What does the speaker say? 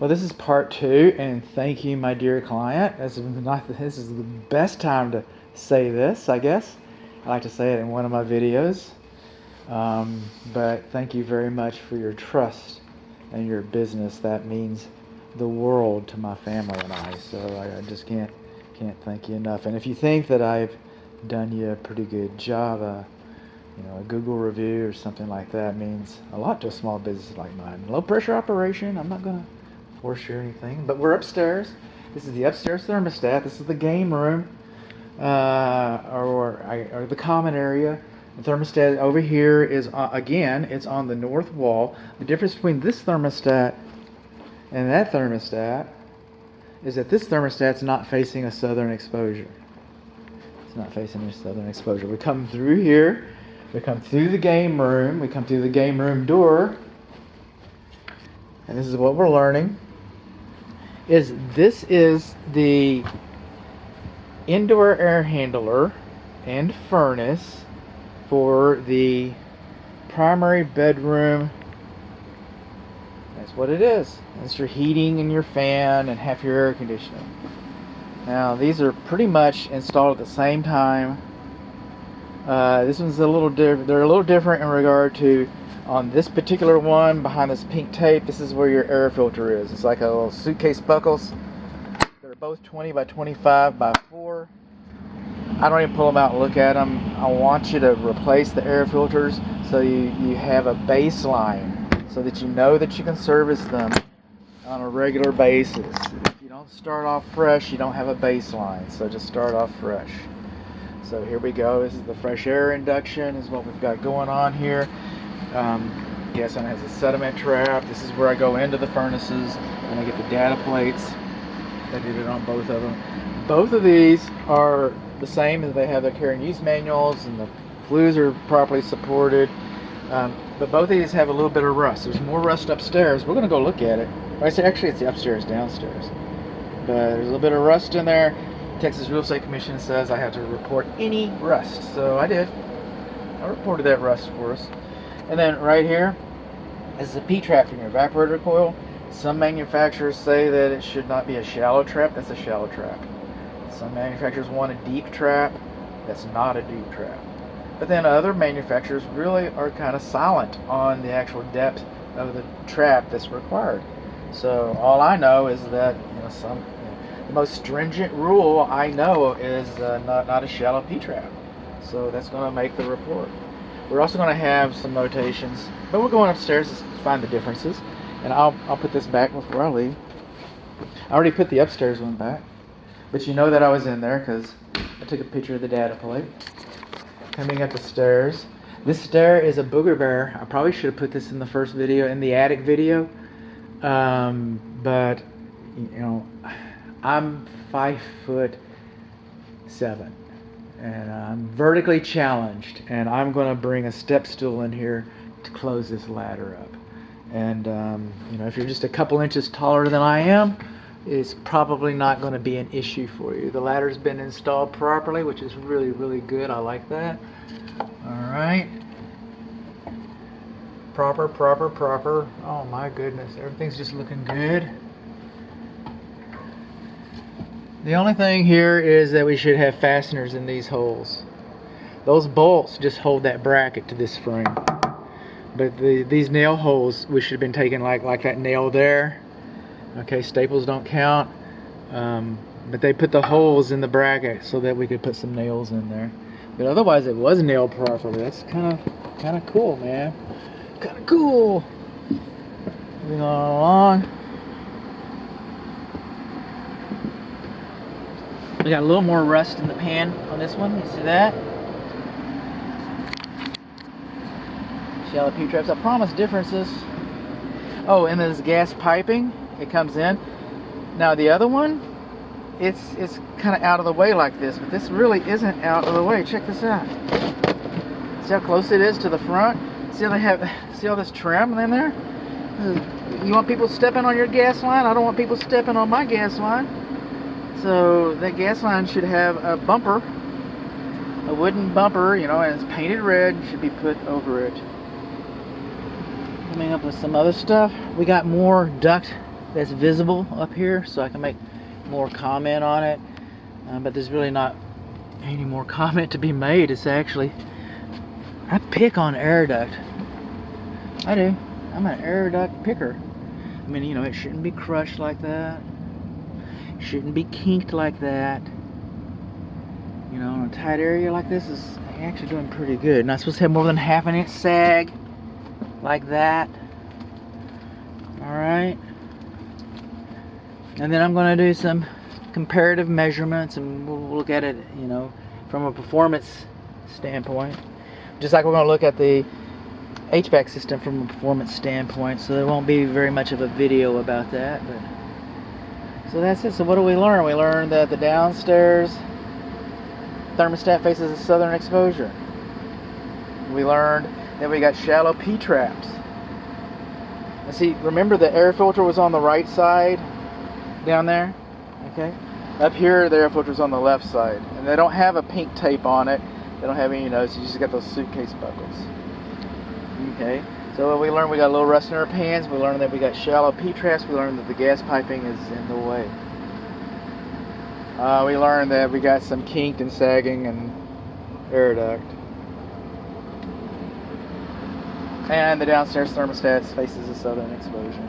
Well, this is part 2, and thank you, my dear client. This is the best time to say this, I guess. I like to say it in one of my videos. But thank you very much for your trust and your business. That means the world to my family and I. So I just can't thank you enough. And if you think that I've done you a pretty good job, a Google review or something like that means a lot to a small business like mine. Low pressure operation. I'm not gonna force you or anything, but we're upstairs. This is the upstairs thermostat. This is the game room, or the common area. The thermostat over here is, again, it's on the north wall. The difference between this thermostat and that thermostat is that this thermostat's not facing a southern exposure. It's not facing a southern exposure. We come through here, we come through the game room, we come through the game room door, and this is what we're learning. This is the indoor air handler and furnace for the primary bedroom. That's what it is. That's your heating and your fan and half your air conditioning. Now these are pretty much installed at the same time. This one's a little different. They're a little different in regard to, on this particular one behind this pink tape, this is where your air filter is. It's like a little suitcase buckles. They're both 20 by 25 by 4. I don't even pull them out and look at them. I want you to replace the air filters so you have a baseline, so that you know that you can service them on a regular basis. If you don't start off fresh, you don't have a baseline, so just start off fresh. So here we go. This is the fresh air induction, is what we've got going on here. Yes, and it has a sediment trap. This is where I go into the furnaces and I get the data plates. I did it on both of them. Both of these are the same, as they have their care and use manuals, and the flues are properly supported. But both of these have a little bit of rust. There's more rust upstairs. We're going to go look at it. Actually, it's the upstairs, downstairs. But there's a little bit of rust in there. Texas Real Estate Commission says I have to report any rust. So I did. I reported that rust for us. And then right here is a P-trap from your evaporator coil. Some manufacturers say that it should not be a shallow trap. That's a shallow trap. Some manufacturers want a deep trap. That's not a deep trap. But then other manufacturers really are kind of silent on the actual depth of the trap that's required. So all I know is that the most stringent rule I know is not a shallow P-trap. So that's going to make the report. We're also going to have some notations, but we're going upstairs to find the differences. And I'll put this back before I leave. I already put the upstairs one back, but you know that I was in there because I took a picture of the data plate. Coming up the stairs. This stair is a booger bear. I probably should have put this in the first video, in the attic video. But I'm 5'7", and I'm vertically challenged, and I'm going to bring a step stool in here to close this ladder up. And if you're just a couple inches taller than I am, it's probably not going to be an issue for you. The ladder's been installed properly, which is really, really good. I like that. All right. Proper. Oh my goodness, everything's just looking good. The only thing here is that we should have fasteners in these holes. Those bolts just hold that bracket to this frame. But these nail holes, we should have been taking like that nail there. Okay, staples don't count. But they put the holes in the bracket so that we could put some nails in there. But otherwise it was nailed properly. That's kind of cool, man. Kind of cool. Moving on along. We got a little more rust in the pan on this one. You see that? Shallow P-traps. I promise differences. Oh, and there's gas piping. It comes in. Now the other one, it's kind of out of the way like this, but this really isn't out of the way. Check this out. See how close it is to the front? See how see all this trim in there? You want people stepping on your gas line? I don't want people stepping on my gas line. So that gas line should have a bumper, a wooden bumper, and it's painted red, should be put over it. Coming up with some other stuff. We got more duct that's visible up here, so I can make more comment on it. But there's really not any more comment to be made. It's actually, I pick on air duct. I do. I'm an air duct picker. I mean, you know, it shouldn't be crushed like that. It shouldn't be kinked like that. You know, in a tight area like this is actually doing pretty good. Not supposed to have more than ½ inch sag like that. Alright. And then I'm going to do some comparative measurements, and we'll look at it, you know, from a performance standpoint. Just like we're going to look at the HVAC system from a performance standpoint, so there won't be very much of a video about that. But so that's it. So what do we learn? We learned that the downstairs thermostat faces a southern exposure. We learned that we got shallow P-traps. And see, remember the air filter was on the right side down there? Okay. Up here, the air filter is on the left side. And they don't have a pink tape on it. They don't have any notes. You just got those suitcase buckles. Okay. So what we learned, we got a little rust in our pans. We learned that we got shallow P-traps. We learned that the gas piping is in the way. We learned that we got some kinked and sagging and air duct. And the downstairs thermostat faces a southern exposure.